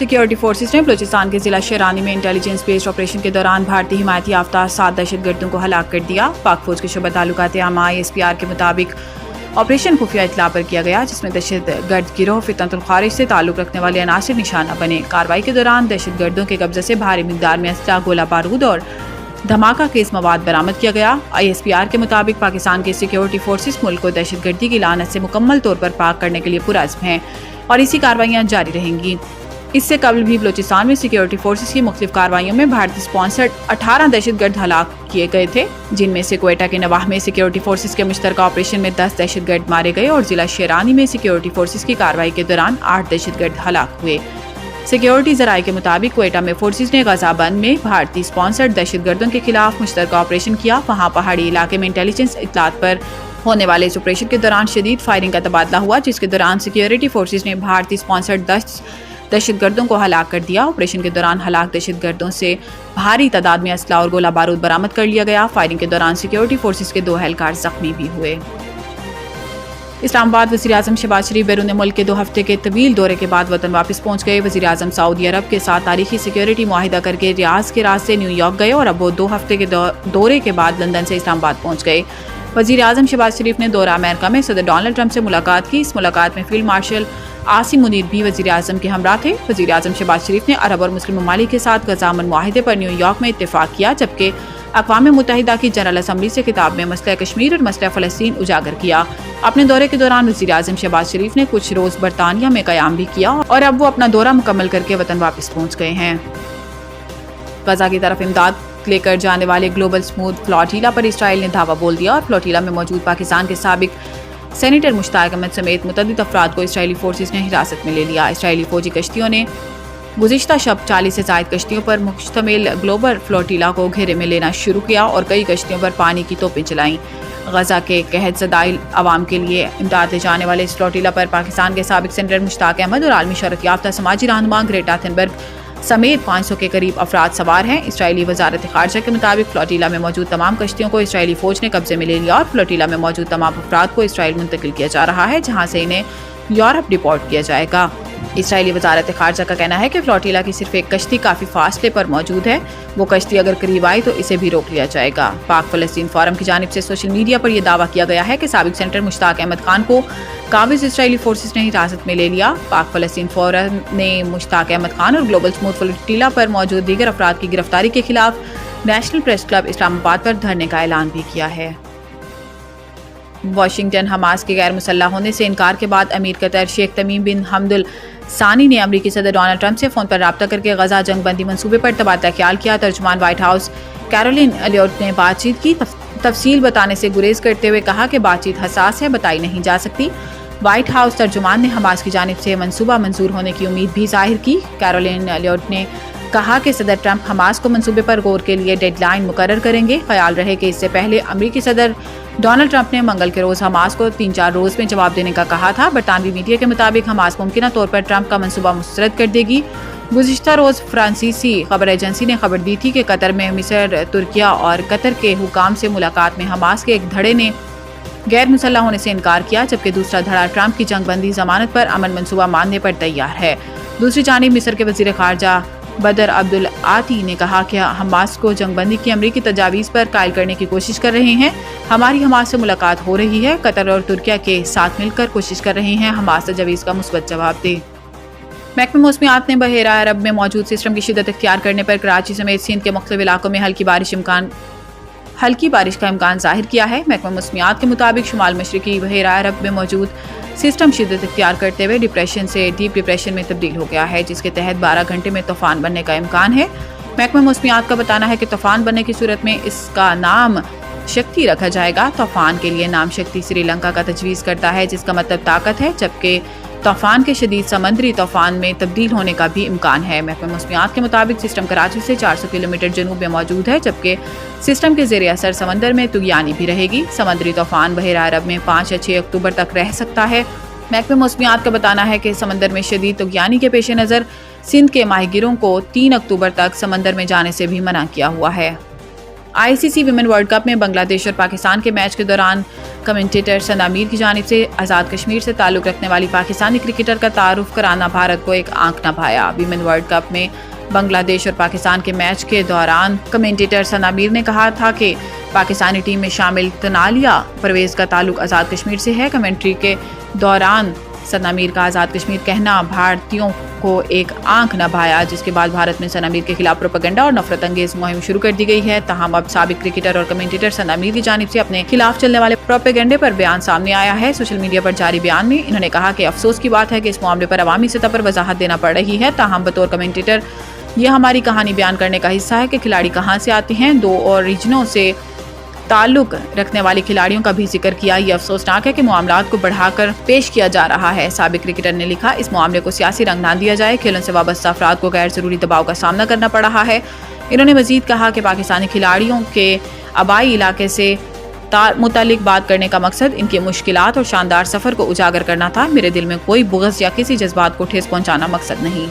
Security forces نے بلوچستان کے ضلع شیرانی میں انٹیلیجنس بیسڈ آپریشن کے دوران بھارتی حمایت یافتہ 7 دہشت گردوں کو ہلاک کر دیا۔ پاک فوج کے شعبہ تعلقات عامہ ISPR کے مطابق آپریشن خفیہ اطلاع پر کیا گیا، جس میں دہشت گرد گروہ فتنۃ الخارج سے تعلق رکھنے والے عناصر نشانہ بنے۔ کارروائی کے دوران دہشت گردوں کے قبضے سے بھاری مقدار میں اسلحہ، گولہ بارود اور دھماکہ خیز مواد برآمد کیا گیا۔ ISPR کے مطابق پاکستان کے سیکیورٹی فورسز ملک کو دہشت گردی کی لعنت سے مکمل طور پر پاک کرنے کے لیے پرعزم ہیں اور اسی کارروائیاں جاری رہیں گی۔ اس سے قبل بھی بلوچستان میں سیکیورٹی فورسز کی مختلف کارروائیوں میں بھارتی سپانسرڈ 18 دہشت گرد ہلاک کیے گئے تھے، جن میں سے کوئٹہ کے نواح میں سیکیورٹی فورسز کے مشترکہ آپریشن میں 10 دہشت گرد مارے گئے اور ضلع شیرانی میں سیکیورٹی فورسز کی کارروائی کے دوران 8 دہشت گرد ہلاک ہوئے۔ سیکیورٹی ذرائع کے مطابق کوئٹہ میں فورسز نے غزہ بند میں بھارتی سپانسرڈ دہشت گردوں کے خلاف مشترکہ آپریشن کیا۔ وہاں پہاڑی علاقے میں انٹیلیجنس اطلاعات پر ہونے والے اس آپریشن کے دوران شدید فائرنگ کا تبادلہ ہوا، جس کے دوران سیکیورٹی فورسز نے بھارتی سپانسرڈ دہشت گردوں کو ہلاک کر دیا۔ آپریشن کے دوران ہلاک دہشت گردوں سے بھاری تعداد میں اسلحہ اور گولہ بارود برآمد کر لیا گیا۔ فائرنگ کے دوران سیکیورٹی فورسز کے 2 اہلکار زخمی بھی ہوئے۔ اسلام آباد وزیر اعظم شہباز شریف بیرون ملک کے 2 ہفتے کے طویل دورے کے بعد وطن واپس پہنچ گئے۔ وزیر اعظم سعودی عرب کے ساتھ تاریخی سیکیورٹی معاہدہ کر کے ریاض کے راستے نیو یارک گئے اور اب وہ 2 ہفتے کے دورے کے بعد لندن سے اسلام آباد پہنچ گئے۔ وزیر اعظم شہباز شریف نے دورہ امریکہ میں صدر ڈونلڈ ٹرمپ سے ملاقات کی۔ اس ملاقات میں فیلڈ مارشل عاصم منیر بھی وزیر اعظم کے ہمراہ تھے۔ وزیر اعظم شہباز شریف نے عرب اور مسلم ممالک کے ساتھ غزہ امن معاہدے پر نیو یارک میں اتفاق کیا، جبکہ اقوام متحدہ کی جنرل اسمبلی سے خطاب میں مسئلہ کشمیر اور مسئلہ فلسطین اجاگر کیا۔ اپنے دورے کے دوران وزیر اعظم شہباز شریف نے کچھ روز برطانیہ میں قیام بھی کیا اور اب وہ اپنا دورہ مکمل کر کے وطن واپس پہنچ گئے ہیں۔ غزہ کی طرف امداد لے کر جانے والے گلوبل سموتھ فلاٹیلا پر اسرائیل نے دھاوا بول دیا اور فلاٹیلا میں موجود پاکستان کے سابق سینیٹر مشتاق احمد سمیت متعدد افراد کو اسرائیلی فورسز نے حراست میں لے لیا۔ اسرائیلی فوجی کشتیوں نے گزشتہ شب 40 سے زائد کشتیوں پر مشتمل گلوبل فلوٹیلا کو گھیرے میں لینا شروع کیا اور کئی کشتیوں پر پانی کی توپیں چلائیں۔ غزہ کے قحط زدہ عوام کے لیے امداد لے جانے والے اس فلوٹیلا پر پاکستان کے سابق سینیٹر مشتاق احمد اور عالمی شہرت یافتہ سماجی رہنما گریٹا تھنبرگ سمیت 500 کے قریب افراد سوار ہیں۔ اسرائیلی وزارت خارجہ کے مطابق فلوٹیلا میں موجود تمام کشتیوں کو اسرائیلی فوج نے قبضے میں لے لیا اور فلوٹیلا میں موجود تمام افراد کو اسرائیل منتقل کیا جا رہا ہے، جہاں سے انہیں یورپ ڈپورٹ کیا جائے گا۔ اسرائیلی وزارت خارجہ کا کہنا ہے کہ فلوٹیلا کی صرف ایک کشتی کافی فاصلے پر موجود ہے، وہ کشتی اگر قریب آئی تو اسے بھی روک لیا جائے گا۔ پاک فلسطین فورم کی جانب سے سوشل میڈیا پر یہ دعویٰ کیا گیا ہے کہ سابق سینیٹر مشتاق احمد خان کو قابض اسرائیلی فورسز نے حراست میں لے لیا۔ پاک فلسطین فورم نے مشتاق احمد خان اور گلوبل سموتھ فلوٹیلا پر موجود دیگر افراد کی گرفتاری کے خلاف نیشنل پریس کلب اسلام آباد پر دھرنے کا اعلان بھی کیا ہے۔ واشنگٹن حماس کے غیر مسلح ہونے سے انکار کے بعد امیر قطر شیخ تمیم بن حمد ثانی نے امریکی صدر ڈونلڈ ٹرمپ سے فون پر رابطہ کر کے غزہ جنگ بندی منصوبے پر تبادلہ خیال کیا۔ ترجمان وائٹ ہاؤس کیرولین ایلیوٹ نے بات چیت کی تفصیل بتانے سے گریز کرتے ہوئے کہا کہ بات چیت حساس ہے، بتائی نہیں جا سکتی۔ وائٹ ہاؤس ترجمان نے حماس کی جانب سے منصوبہ منظور ہونے کی امید بھی ظاہر کی۔ کیرولین ایلیوٹ نے کہا کہ صدر ٹرمپ حماس کو منصوبے پر غور کے لیے ڈیڈ لائن مقرر کریں گے۔ خیال رہے کہ اس سے پہلے امریکی صدر ڈونلڈ ٹرمپ نے منگل کے روز حماس کو 3-4 روز میں جواب دینے کا کہا تھا۔ برطانوی میڈیا کے مطابق حماس ممکنہ طور پر ٹرمپ کا منصوبہ مسترد کر دے گی۔ گزشتہ روز فرانسیسی خبر ایجنسی نے خبر دی تھی کہ قطر میں مصر، ترکیہ اور قطر کے حکام سے ملاقات میں حماس کے ایک دھڑے نے غیر مسلح ہونے سے انکار کیا، جبکہ دوسرا دھڑا ٹرمپ کی جنگ بندی ضمانت پر امن منصوبہ ماننے پر تیار ہے۔ دوسری جانب مصر کے وزیر خارجہ بدر عبدالعاطی نے کہا کہ حماس کو جنگ بندی کی امریکی تجاویز پر قائل کرنے کی کوشش کر رہے ہیں۔ ہماری حماس سے ملاقات ہو رہی ہے، قطر اور ترکیہ کے ساتھ مل کر کوشش کر رہے ہیں حماس تجاویز کا مثبت جواب دے۔ محکمہ موسمیات نے بحیرہ عرب میں موجود سسٹم کی شدت اختیار کرنے پر کراچی سمیت سندھ کے مختلف علاقوں میں ہلکی بارش کا امکان ظاہر کیا ہے۔ محکمہ موسمیات کے مطابق شمال مشرقی بحیرہ عرب میں موجود سسٹم شدت اختیار کرتے ہوئے ڈپریشن سے ڈیپ ڈپریشن میں تبدیل ہو گیا ہے، جس کے تحت 12 گھنٹے میں طوفان بننے کا امکان ہے۔ محکمہ موسمیات کا بتانا ہے کہ طوفان بننے کی صورت میں اس کا نام شکتی رکھا جائے گا۔ طوفان کے لیے نام شکتی سری لنکا کا تجویز کرتا ہے، جس کا مطلب طاقت ہے، جبکہ طوفان کے شدید سمندری طوفان میں تبدیل ہونے کا بھی امکان ہے۔ محکمہ موسمیات کے مطابق سسٹم کراچی سے 400 کلومیٹر جنوب میں موجود ہے، جبکہ سسٹم کے زیر اثر سمندر میں طغیانی بھی رہے گی۔ سمندری طوفان بحیرہ عرب میں 5 یا 6 اکتوبر تک رہ سکتا ہے۔ محکمہ موسمیات کا بتانا ہے کہ سمندر میں شدید طغیانی کے پیش نظر سندھ کے ماہی گیروں کو 3 اکتوبر تک سمندر میں جانے سے بھی منع کیا ہوا ہے۔ ICC ویمن ورلڈ کپ میں بنگلہ دیش اور پاکستان کے میچ کے دوران کمنٹیٹر سند عامر کی جانب سے آزاد کشمیر سے تعلق رکھنے والی پاکستانی کرکٹر کا تعارف کرانا بھارت کو ایک آنکھ نہ بھایا۔ ویمن ورلڈ کپ میں بنگلہ دیش اور پاکستان کے میچ کے دوران کمنٹیٹر سند عامر نے کہا تھا کہ پاکستانی ٹیم میں شامل تنالیہ پرویز کا تعلق آزاد کشمیر سے ہے۔ کمنٹری کے دوران سند عامر کا آزاد کشمیر کہنا بھارتیوں کو ایک آنکھ نہ بھایا، جس کے بعد بھارت میں سند عامر کے خلاف پروپیگنڈا اور نفرت انگیز مہم شروع کر دی گئی ہے۔ تاہم اب سابق کرکٹر اور کمنٹیٹر سند عامر کی جانب سے اپنے خلاف چلنے والے پروپیگنڈے پر بیان سامنے آیا ہے۔ سوشل میڈیا پر جاری بیان میں انہوں نے کہا کہ افسوس کی بات ہے کہ اس معاملے پر عوامی سطح پر وضاحت دینا پڑ رہی ہے۔ تاہم بطور کمنٹیٹر یہ ہماری کہانی بیان کرنے کا حصہ ہے کہ کھلاڑی کہاں سے آتے ہیں۔ دو اور ریجنوں سے تعلق رکھنے والے کھلاڑیوں کا بھی ذکر کیا۔ یہ افسوسناک ہے کہ معاملات کو بڑھا کر پیش کیا جا رہا ہے۔ سابق کرکٹر نے لکھا، اس معاملے کو سیاسی رنگ نہ دیا جائے، کھیلوں سے وابستہ افراد کو غیر ضروری دباؤ کا سامنا کرنا پڑ رہا ہے۔ انہوں نے مزید کہا کہ پاکستانی کھلاڑیوں کے آبائی علاقے سے متعلق بات کرنے کا مقصد ان کی مشکلات اور شاندار سفر کو اجاگر کرنا تھا۔ میرے دل میں کوئی بغض یا کسی جذبات کو ٹھیس پہنچانا مقصد نہیں۔